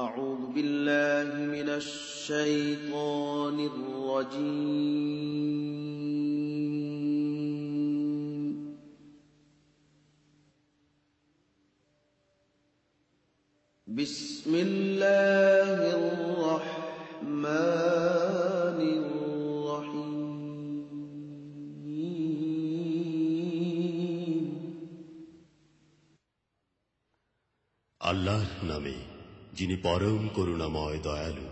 أعوذ بالله من الشيطان الرجيم بسم الله الرحمن الرحيم আল্লাহর নামে যিনি পরম করুণাময় দয়ালু।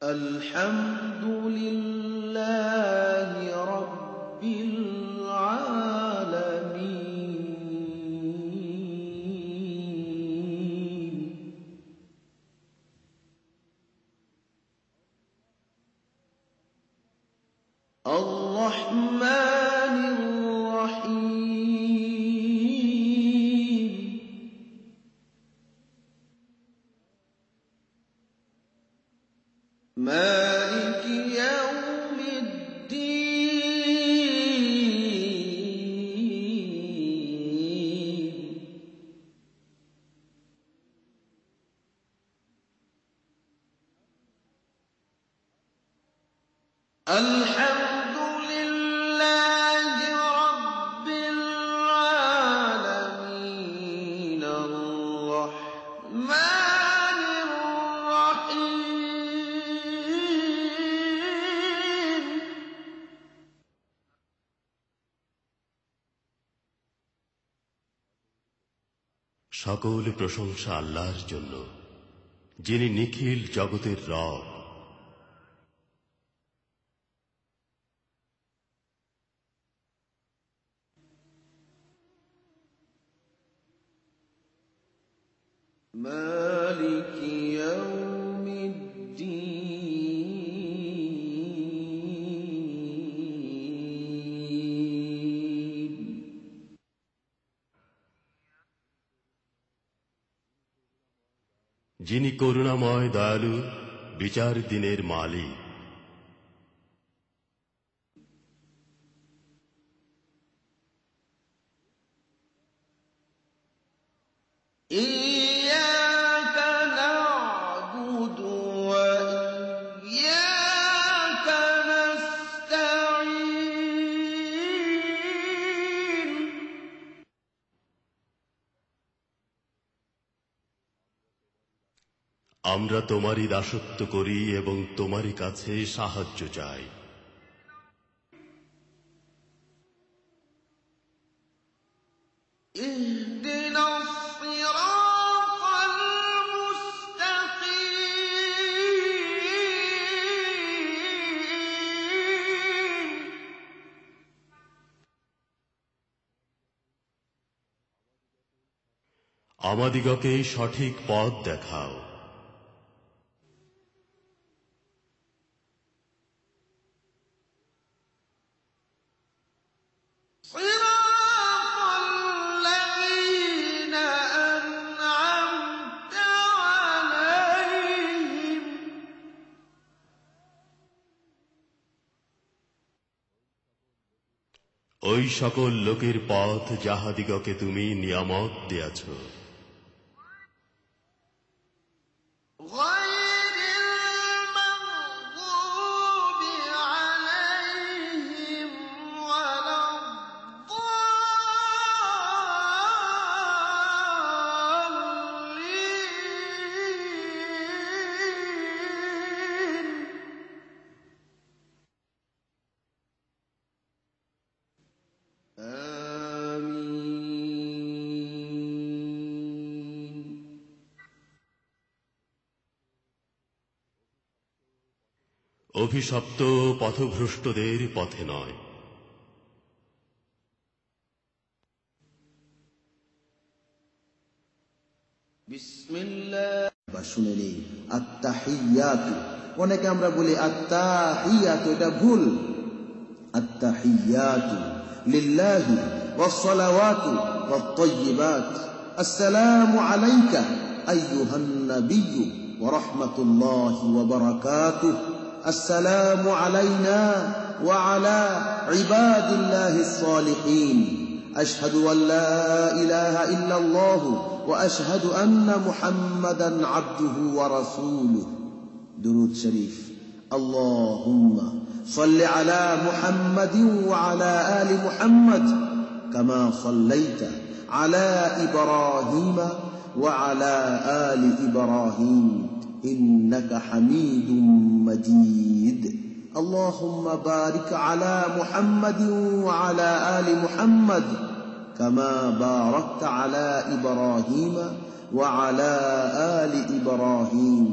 আলহামদুলিল্লাহি রাব্বিল আলামিন আর-রাহমানির রাহিম মালিকি ইয়াউমিদ্দিন আলহামদুলিল্লাহি রাব্বিল আলামিন আর-রাহমানির রাহিম সকল প্রশংসা আল্লাহর জন্য, যিনি নিখিল জগতের রব। মালিকি ইয়াউমিদ্দিন যিনি করুণাময় দয়ালু, বিচার দিনের মালিক। ইয়্যাকা না'বুদু ওয়া ইয়্যাকা নাস্তাঈন আমরা তোমারই দাসত্ব করি এবং তোমারই কাছে সাহায্য চাই। ইহদিনাস সিরাতাল মুস্তাকিম আমাদিগকে সঠিক পথ দেখাও। সিরাতাল্লাযীনা আন'আমতা আলাইহিম ওই সকল লোকের পথ যাহাদিগকে তুমি নিয়ামত দিয়াছ। গায়রিল মাগদুবি আলাইহিম ওয়ালাদ-দাল্লিন আমিন। অভিশপ্ত পথভ্রষ্টদের পথে নয়। বিসমিল্লাহ বা শুনে নেই আত্তাহিয়াতু, অনেকে আমরা বলি আত্তাহিয়াতু, এটা ভুল। আত্তাহিয়াতু লিল্লাহি ওয়াস সালাওয়াতু ওয়াত তাইয়্যিবাত আসসালামু আলাইকা আইয়ুহান নাবিয়্যু ওয়া রাহমাতুল্লাহি ওয়া বারাকাতুহু আসসালামু আলাইনা ওয়া আলা ইবাদিল্লাহিস সালিহিন أشهد أن لا إله إلا الله وأشهد أن محمدا عبده ورسوله درود شريف اللهم صل على محمد وعلى آل محمد كما صليت على إبراهيم وعلى آل إبراهيم إنك حميد مجيد اللهم بارك على محمد وعلى آل محمد كما باركت على إبراهيم وعلى آل إبراهيم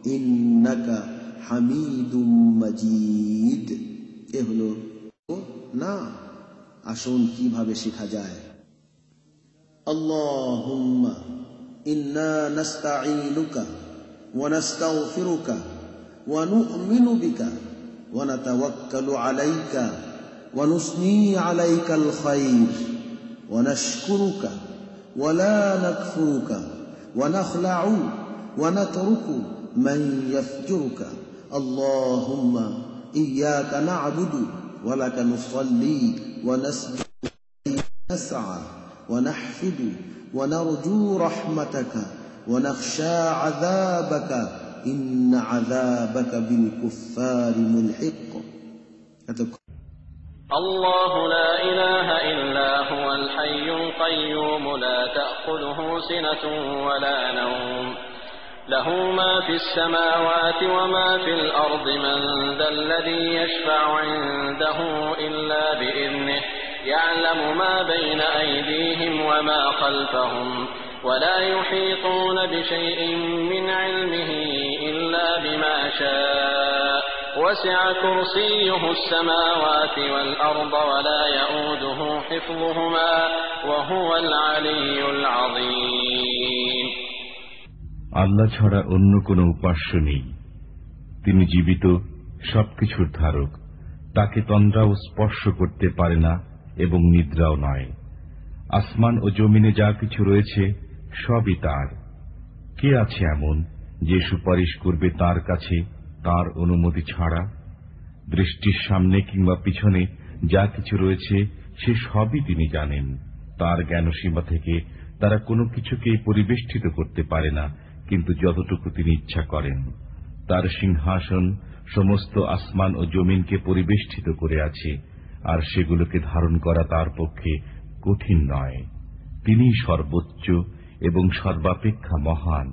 إنك حميد مجيد এহলো না আসুন কিভাবে শেখা যায় اللهم إنا نستعينك ونستغفرك ونؤمن بك ونتوكل عليك ونثني عليك الخير ونشكرك ولا نكفرك ونخلع ونترك من يفجرك اللهم إياك نعبد ولك نصلي ونسجد ونسعى ونحفد ونرجو رحمتك ونخشى عذابك إن عذابك بالكفار ملحق الله لا إله إلا هو الحي القيوم لا تأخذه سنة ولا نوم له ما في السماوات وما في الأرض من ذا الذي يشفع عنده إلا بإذنه يعلم ما بين أيديهم وما خلفهم ولا يحيطون بشيء من علمه إلا بما شاء وسع كرسيه السماوات والأرض ولا يؤوده حفظهما وهو العلي العظيم আল্লাহ ছাড়া অন্য কোন উপাস্য নেই। তিনি জীবিত, সবকিছুর ধারক। তাকে তন্দ্রাও স্পর্শ করতে পারে না এবং নিদ্রাও নয়। আসমান ও জমিনে যা কিছু রয়েছে সবই তার। কে আছে এমন যে সুপারিশ করবে তার কাছে তার অনুমতি ছাড়া? দৃষ্টির সামনে কিংবা পিছনে যা কিছু রয়েছে সে সবই তিনি জানেন। তার জ্ঞানসীমা থেকে তারা কোনো কিছুকে পরিবেষ্টিত করতে পারে না, কিন্তু যতটুকু তিনি ইচ্ছা করেন। তার সিংহাসন সমস্ত আসমান ও জমিনকে পরিবেষ্টিত করে আছে, আর সেগুলোকে ধারণ করা তার পক্ষে কঠিন নয়। তিনি সর্বোচ্চ এবং সর্বাপেক্ষা মহান।